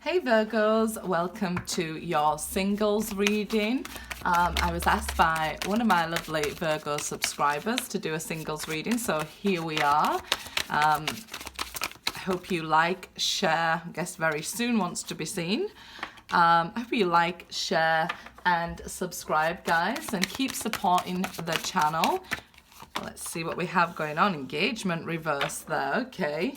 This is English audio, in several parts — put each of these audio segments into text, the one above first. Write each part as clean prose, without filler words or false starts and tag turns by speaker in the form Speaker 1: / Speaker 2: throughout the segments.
Speaker 1: Hey Virgos, welcome to your singles reading. I was asked by one of my lovely Virgo subscribers to do a singles reading, so here we are. I hope you like, share, I guess very soon wants to be seen. I hope you like, share and subscribe, guys, and keep supporting the channel. Let's see what we have going on. Engagement reverse there, okay.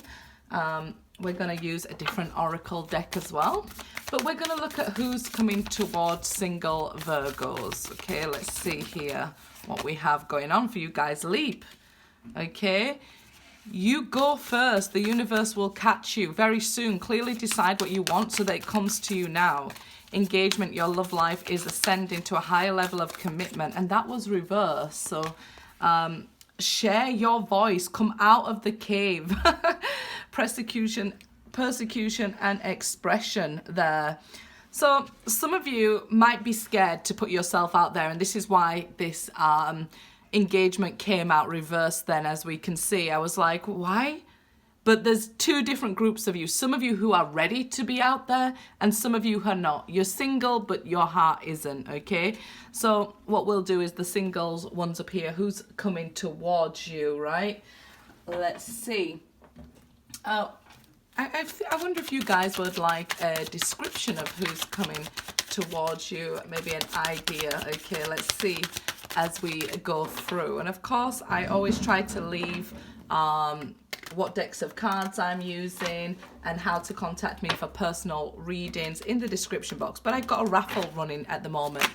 Speaker 1: We're going to use a different oracle deck as well, but we're going to look at who's coming towards single Virgos. Okay, let's see here what we have going on for you guys. Leap, okay, you go first. The universe will catch you very soon. Clearly decide what you want so that it comes to you now. Engagement, your love life is ascending to a higher level of commitment, and that was reversed. So share your voice, come out of the cave. Persecution and expression there. So some of you might be scared to put yourself out there, and this is why this engagement came out reversed then. As we can see, I was like, why? But there's two different groups of you. Some of you who are ready to be out there, and some of you who are not. You're single, but your heart isn't, okay? So what we'll do is the singles ones up here. Who's coming towards you, right? Let's see. I wonder if you guys would like a description of who's coming towards you, maybe an idea. Okay, let's see as we go through. And of course, I always try to leave what decks of cards I'm using and how to contact me for personal readings in the description box. But I've got a raffle running at the moment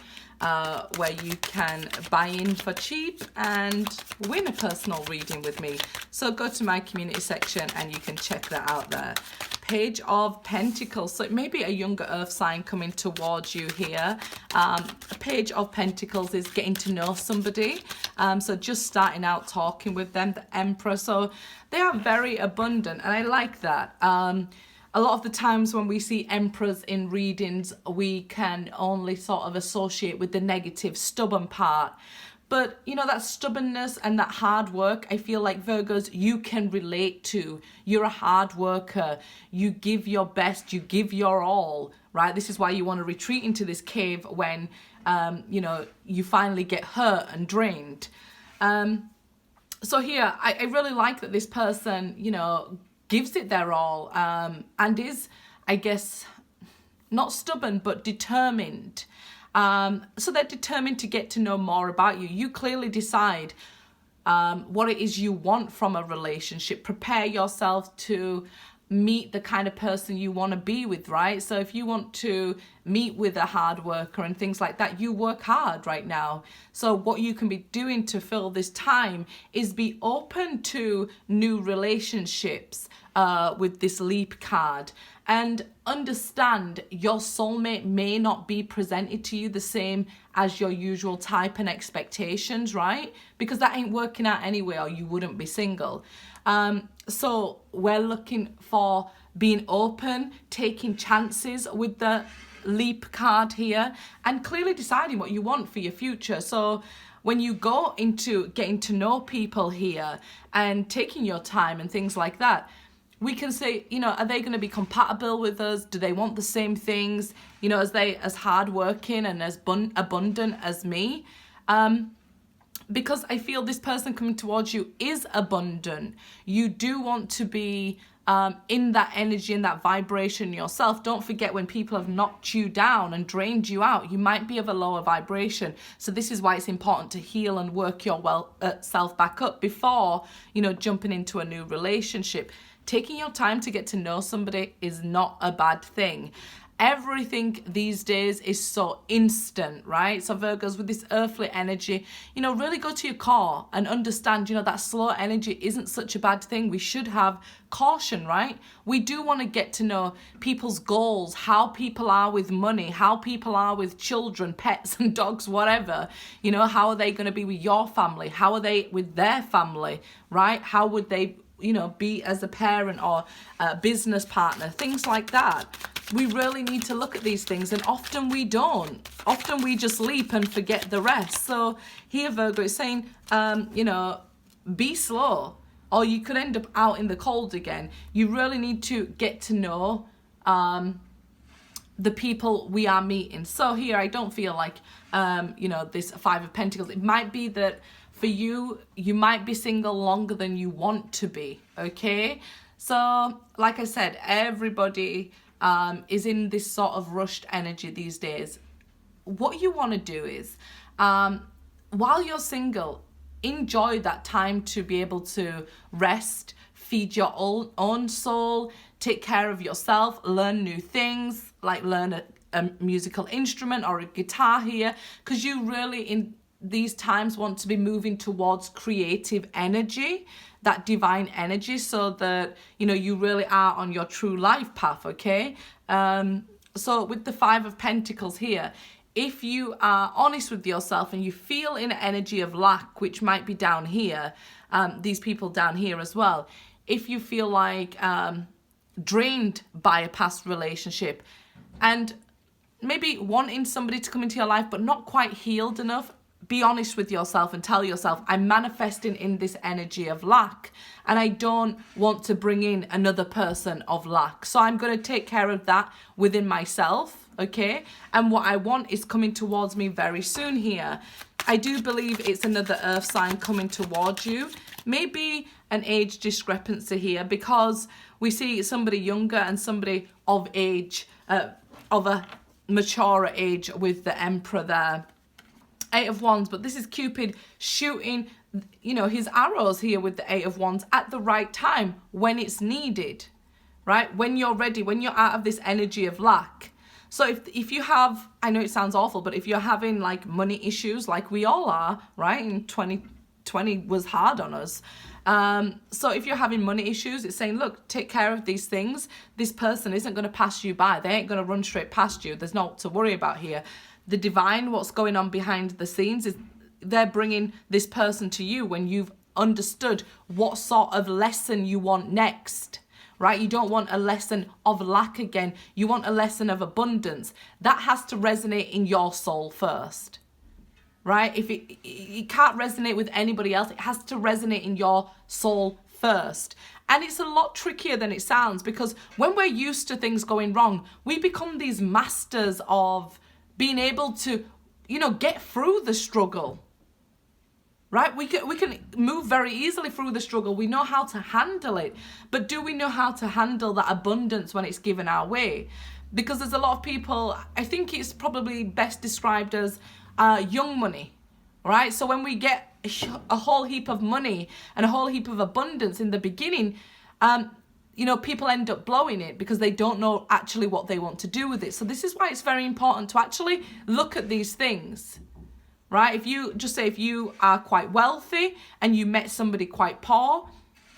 Speaker 1: where you can buy in for cheap and win a personal reading with me. So go to my community section and you can check that out there. Page of Pentacles. So it may be a younger earth sign coming towards you here. A Page of Pentacles is getting to know somebody. So just starting out talking with them. The Emperor. So they are very abundant, and I like that. A lot of the times when we see emperors in readings, we can only sort of associate with the negative, stubborn part. But, you know, that stubbornness and that hard work, I feel like Virgos, you can relate to. You're a hard worker. You give your best. You give your all, right? This is why you want to retreat into this cave when, you know, you finally get hurt and drained. So here, I really like that this person, you know, gives it their all and is, I guess, not stubborn, but determined. So they're determined to get to know more about you. You clearly decide what it is you want from a relationship. Prepare yourself to meet the kind of person you want to be with, right? So if you want to meet with a hard worker and things like that, you work hard right now. So what you can be doing to fill this time is be open to new relationships with this leap card, and understand your soulmate may not be presented to you the same as your usual type and expectations, right? Because that ain't working out anyway, or you wouldn't be single. So we're looking for being open, taking chances with the leap card here, and clearly deciding what you want for your future. So when you go into getting to know people here and taking your time and things like that, we can say, you know, are they going to be compatible with us? Do they want the same things? You know, as hardworking and as abundant as me? Because I feel this person coming towards you is abundant. You do want to be in that energy and that vibration yourself. Don't forget, when people have knocked you down and drained you out, you might be of a lower vibration. So this is why it's important to heal and work your self back up before, you know, jumping into a new relationship. Taking your time to get to know somebody is not a bad thing. Everything these days is so instant, right? So Virgos, with this earthly energy, you know, really go to your core and understand, you know, that slow energy isn't such a bad thing. We should have caution, right? We do want to get to know people's goals, how people are with money, how people are with children, pets and dogs, whatever. You know, how are they going to be with your family? How are they with their family, right? How would they, you know, be as a parent or a business partner, things like that. We really need to look at these things, and often we don't. Often we just leap and forget the rest. So here Virgo is saying, you know, be slow, or you could end up out in the cold again. You really need to get to know the people we are meeting. So here, I don't feel like, you know, this Five of Pentacles. It might be that for you, you might be single longer than you want to be, okay? So, like I said, everybody is in this sort of rushed energy these days. What you want to do is, while you're single, enjoy that time to be able to rest, feed your own soul, take care of yourself, learn new things, like learn a musical instrument or a guitar here, because you really in these times want to be moving towards creative energy, that divine energy, so that, you know, you really are on your true life path, okay? So with the Five of Pentacles here, if you are honest with yourself and you feel in energy of lack, which might be down here, these people down here as well, if you feel like drained by a past relationship and maybe wanting somebody to come into your life but not quite healed enough, be honest with yourself and tell yourself, I'm manifesting in this energy of lack and I don't want to bring in another person of lack. So I'm going to take care of that within myself, okay? And what I want is coming towards me very soon here. I do believe it's another earth sign coming towards you. Maybe an age discrepancy here, because we see somebody younger and somebody of age, of a maturer age with the Emperor there. Eight of Wands, but this is Cupid shooting, you know, his arrows here with the Eight of Wands at the right time, when it's needed, right? When you're ready, when you're out of this energy of lack. So if you have, I know it sounds awful, but if you're having like money issues, like we all are, right? And 2020 was hard on us. So if you're having money issues, it's saying, look, take care of these things. This person isn't going to pass you by. They ain't going to run straight past you. There's not to worry about here. The divine, what's going on behind the scenes, is they're bringing this person to you when you've understood what sort of lesson you want next, right? You don't want a lesson of lack again. You want a lesson of abundance. That has to resonate in your soul first, right? If it can't resonate with anybody else, it has to resonate in your soul first. And it's a lot trickier than it sounds, because when we're used to things going wrong, we become these masters of being able to, you know, get through the struggle, right? We can move very easily through the struggle. We know how to handle it. But do we know how to handle that abundance when it's given our way? Because there's a lot of people, I think it's probably best described as young money, right? So when we get a whole heap of money and a whole heap of abundance in the beginning, you know, people end up blowing it because they don't know actually what they want to do with it. So this is why it's very important to actually look at these things, right? If you just say, if you are quite wealthy and you met somebody quite poor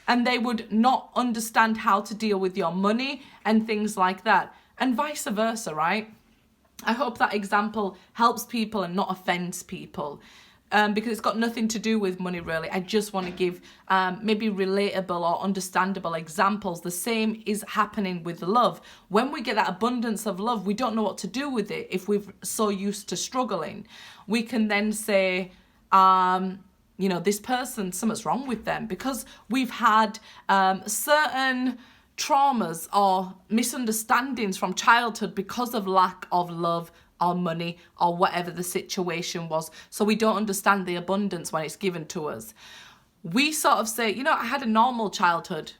Speaker 1: and they would not understand how to deal with your money and things like that, and vice versa, right? I hope that example helps people and not offends people. Because it's got nothing to do with money, really. I just want to give maybe relatable or understandable examples. The same is happening with love. When we get that abundance of love, we don't know what to do with it if we're so used to struggling. We can then say, you know, this person, something's wrong with them, because we've had certain traumas or misunderstandings from childhood because of lack of love, or money, or whatever the situation was. So we don't understand the abundance when it's given to us. We sort of say, you know, I had a normal childhood.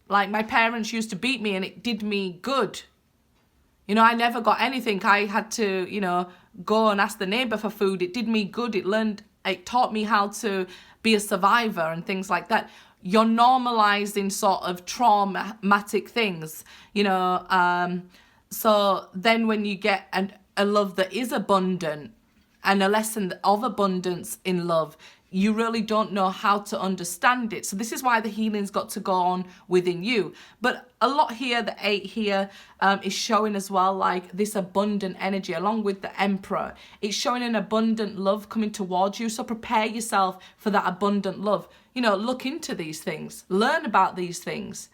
Speaker 1: Like, my parents used to beat me and it did me good. You know, I never got anything. I had to, you know, go and ask the neighbour for food. It did me good. It taught me how to be a survivor and things like that. You're normalising sort of traumatic things, you know. So then when you get a love that is abundant and a lesson of abundance in love, you really don't know how to understand it. So this is why the healing's got to go on within you. But a lot here, the 8 here, is showing as well, like this abundant energy along with the Emperor. It's showing an abundant love coming towards you. So prepare yourself for that abundant love. You know, look into these things. Learn about these things.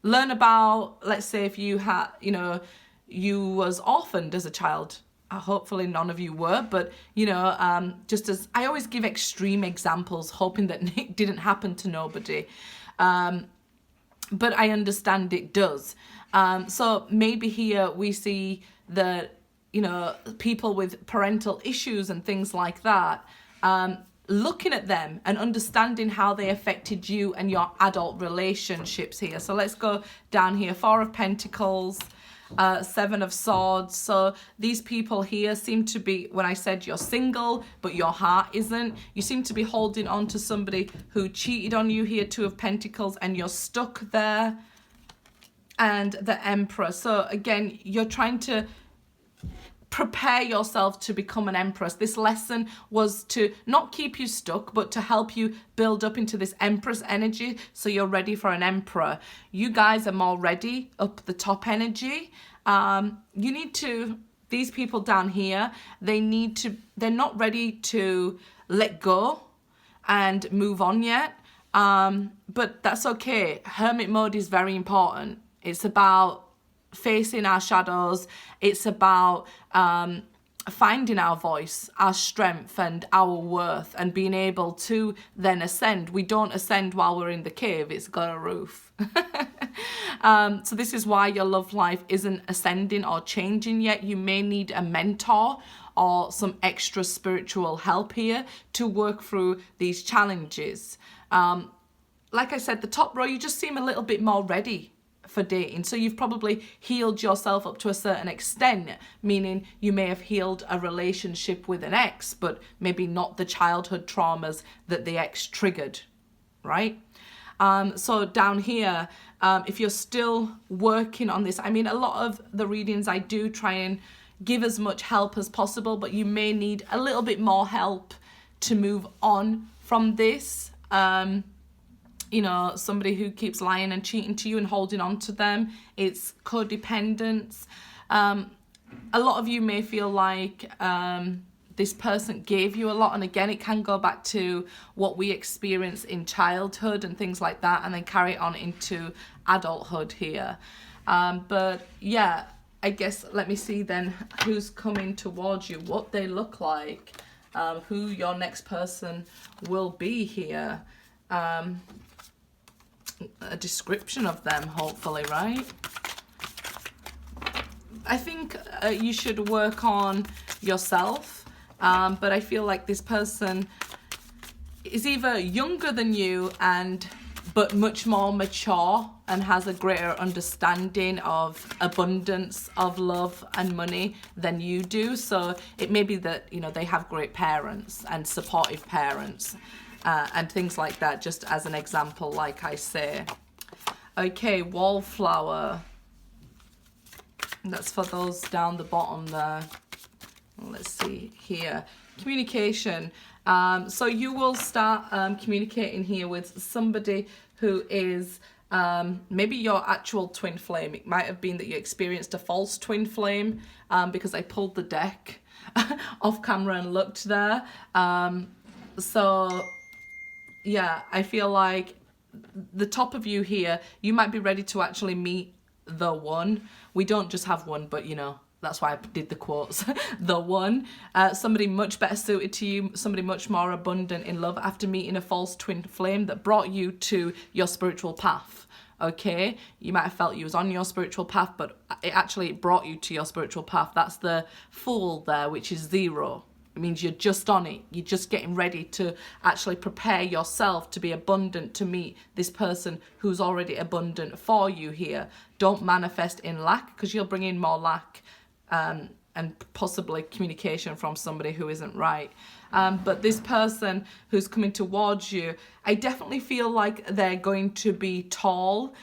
Speaker 1: Learn about, let's say if you had, you know, you was orphaned as a child. Hopefully none of you were, but, you know, just as I always give extreme examples, hoping that it didn't happen to nobody. but I understand it does. So maybe here we see that, people with parental issues and things like that, looking at them and understanding how they affected you and your adult relationships here. So let's go down here. 4 of Pentacles, 7 of Swords. So these people here seem to be, when I said you're single, but your heart isn't, you seem to be holding on to somebody who cheated on you here, 2 of Pentacles, and you're stuck there. And the Emperor. So again, you're trying to prepare yourself to become an Empress. This lesson was to not keep you stuck, but to help you build up into this Empress energy so you're ready for an Emperor. You guys are more ready up the top energy. These people down here, they're not ready to let go and move on yet. But that's okay. Hermit mode is very important. It's about facing our shadows. It's about finding our voice, our strength and our worth, and being able to then ascend. We don't ascend while we're in the cave. It's got a roof. So this is why your love life isn't ascending or changing yet. You may need a mentor or some extra spiritual help here to work through these challenges. Like I said, the top row, you just seem a little bit more ready for dating. So you've probably healed yourself up to a certain extent, meaning you may have healed a relationship with an ex, but maybe not the childhood traumas that the ex triggered, right? So down here, if you're still working on this, I mean, a lot of the readings I do try and give as much help as possible, but you may need a little bit more help to move on from this. Somebody who keeps lying and cheating to you and holding on to them. It's codependence. A lot of you may feel like this person gave you a lot. And again, it can go back to what we experience in childhood and things like that, and then carry it on into adulthood here. But yeah, I guess let me see then who's coming towards you, what they look like, who your next person will be here. A description of them, hopefully, right? I think you should work on yourself, but I feel like this person is either younger than you but much more mature and has a greater understanding of abundance of love and money than you do. So it may be that they have great parents and supportive parents. And things like that, just as an example, like I say. Okay, wallflower. That's for those down the bottom there. Let's see here. Communication. So you will start communicating here with somebody who is maybe your actual twin flame. It might have been that you experienced a false twin flame because I pulled the deck off camera and looked there. Yeah, I feel like the top of you here, you might be ready to actually meet the one. We don't just have one, but that's why I did the quotes. The one. Somebody much better suited to you, somebody much more abundant in love after meeting a false twin flame that brought you to your spiritual path. Okay, you might have felt you was on your spiritual path, but it actually brought you to your spiritual path. That's the Fool there, which is 0. It means you're just on it. You're just getting ready to actually prepare yourself to be abundant to meet this person who's already abundant for you here. Don't manifest in lack, because you'll bring in more lack and possibly communication from somebody who isn't right. But this person who's coming towards you, I definitely feel like they're going to be tall,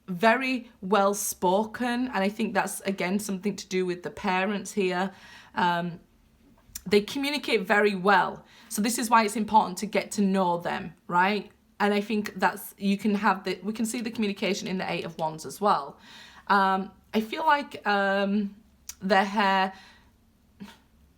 Speaker 1: very well spoken. And I think that's, again, something to do with the parents here. They communicate very well. So this is why it's important to get to know them, right? And I think we can see the communication in the 8 of Wands as well. I feel like their hair,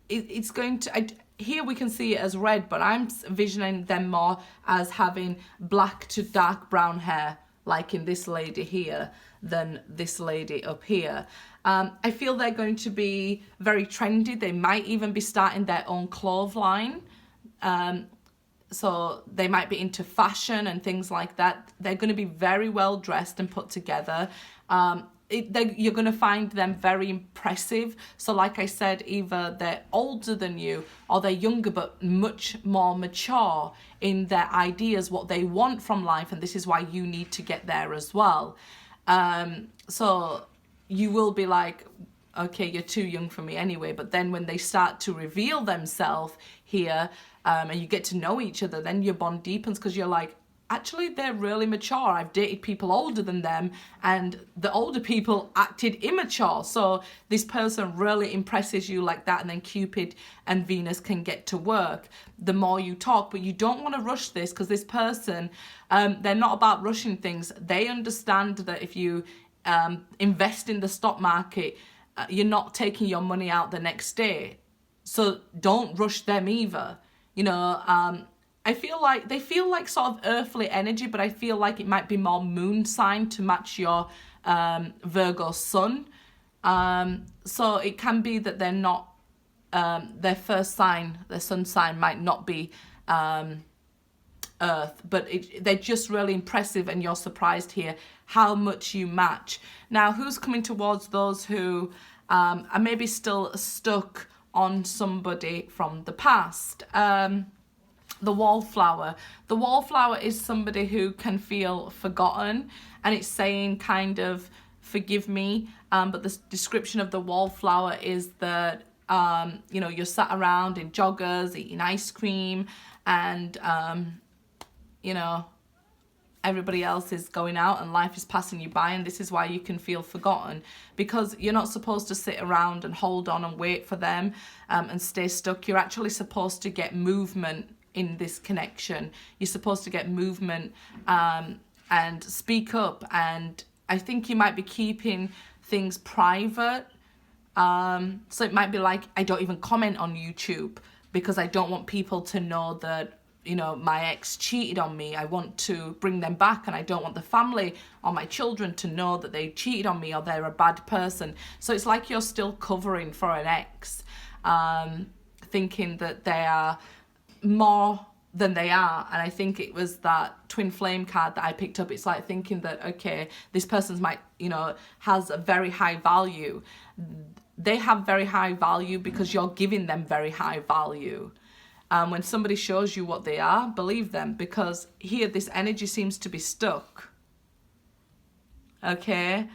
Speaker 1: it's going to, here we can see it as red, but I'm visioning them more as having black to dark brown hair, like in this lady here, than this lady up here. I feel they're going to be very trendy. They might even be starting their own clothes line. So they might be into fashion and things like that. They're going to be very well dressed and put together. You're going to find them very impressive. So like I said, either they're older than you or they're younger but much more mature in their ideas, what they want from life, and this is why you need to get there as well. So you will be like, okay, you're too young for me anyway. But then when they start to reveal themselves here, and you get to know each other, then your bond deepens, because you're like, actually, they're really mature. I've dated people older than them, and the older people acted immature. So this person really impresses you like that, and then Cupid and Venus can get to work the more you talk. But you don't want to rush this, because this person, they're not about rushing things. They understand that if you invest in the stock market, you're not taking your money out the next day. So don't rush them either. You know, I feel like they feel like sort of earthly energy, but I feel like it might be more moon sign to match your Virgo sun. So it can be that they're not, their first sign, their sun sign might not be Earth, but they're just really impressive, and you're surprised here how much you match. Now, who's coming towards those who are maybe still stuck on somebody from the past? The wallflower. The wallflower is somebody who can feel forgotten, and it's saying kind of forgive me, but the description of the wallflower is that you know, you're sat around in joggers eating ice cream, and you know, everybody else is going out and life is passing you by, and this is why you can feel forgotten, because you're not supposed to sit around and hold on and wait for them and stay stuck. You're actually supposed to get movement in this connection. You're supposed to get movement and speak up, and I think you might be keeping things private. So it might be like, I don't even comment on YouTube because I don't want people to know that, you know, my ex cheated on me. I want to bring them back, and I don't want the family or my children to know that they cheated on me or they're a bad person. So it's like you're still covering for an ex, thinking that they are more than they are. And I think it was that twin flame card that I picked up. It's like thinking that, okay, this person's has a very high value. They have very high value because you're giving them very high value. When somebody shows you what they are, believe them, because here this energy seems to be stuck. Okay,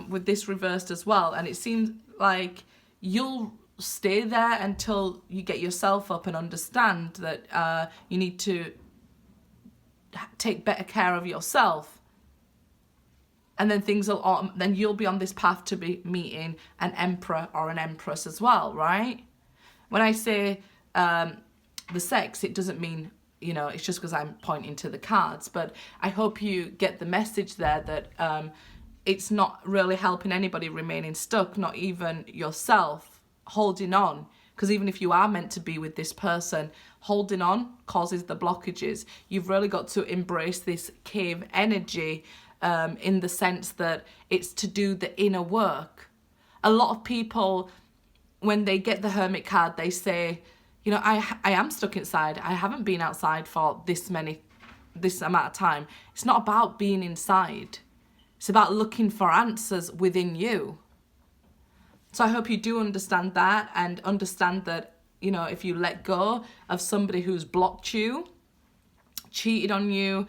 Speaker 1: with this reversed as well, and it seems like you'll stay there until you get yourself up and understand that you need to take better care of yourself, and then then you'll be on this path to be meeting an emperor or an empress as well, right? When I say the sex, it doesn't mean, you know, it's just because I'm pointing to the cards, but I hope you get the message there that it's not really helping anybody remaining stuck, not even yourself holding on, because even if you are meant to be with this person, holding on causes the blockages. You've really got to embrace this cave energy in the sense that it's to do the inner work. A lot of people, when they get the Hermit card, they say, you know, I am stuck inside. I haven't been outside for this amount of time. It's not about being inside. It's about looking for answers within you. So I hope you do understand that, and understand that, you know, if you let go of somebody who's blocked you, cheated on you,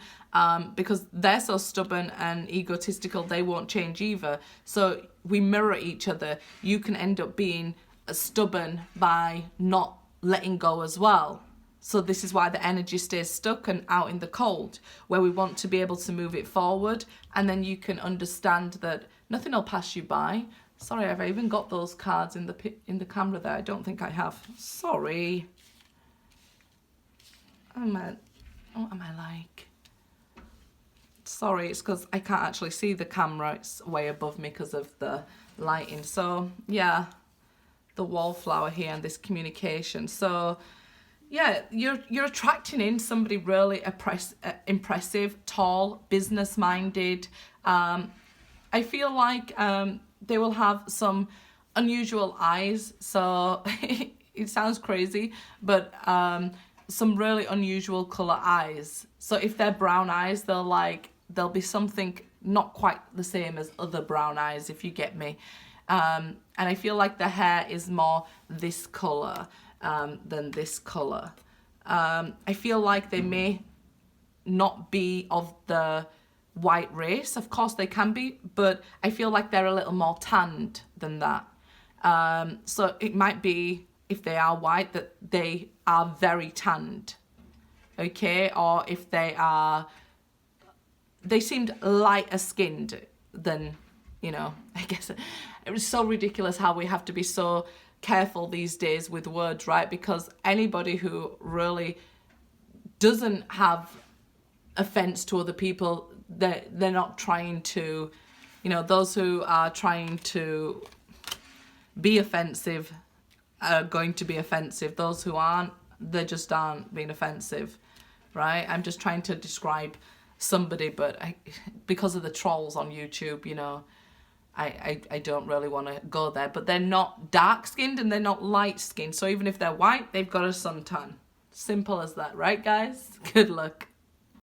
Speaker 1: because they're so stubborn and egotistical, they won't change either. So we mirror each other. You can end up being stubborn by not letting go as well. So this is why the energy stays stuck and out in the cold, where we want to be able to move it forward, and then you can understand that nothing will pass you by. Sorry, have I even got those cards in the camera there? I don't think I have. Sorry. What am I like? Sorry, it's because I can't actually see the camera. It's way above me because of the lighting. So yeah, the wallflower here and this communication. So yeah, you're attracting in somebody really impressive, tall, business-minded. I feel like they will have some unusual eyes. So it sounds crazy, but some really unusual colour eyes. So if they're brown eyes, there'll be something not quite the same as other brown eyes, if you get me. And I feel like the hair is more this colour than this colour. I feel like they may not be of the white race. Of course they can be, but I feel like they're a little more tanned than that. So it might be, if they are white, that they are very tanned, okay? Or if they seemed lighter skinned than, you know, I guess it was so ridiculous how we have to be so careful these days with words, right? Because anybody who really doesn't have offense to other people, they're not trying to, you know, those who are trying to be offensive are going to be offensive. Those who aren't, they just aren't being offensive, right? I'm just trying to describe somebody, but because of the trolls on YouTube, you know, I don't really want to go there. But they're not dark skinned and they're not light skinned, so even if they're white, they've got a suntan. Simple as that, right guys? Good luck.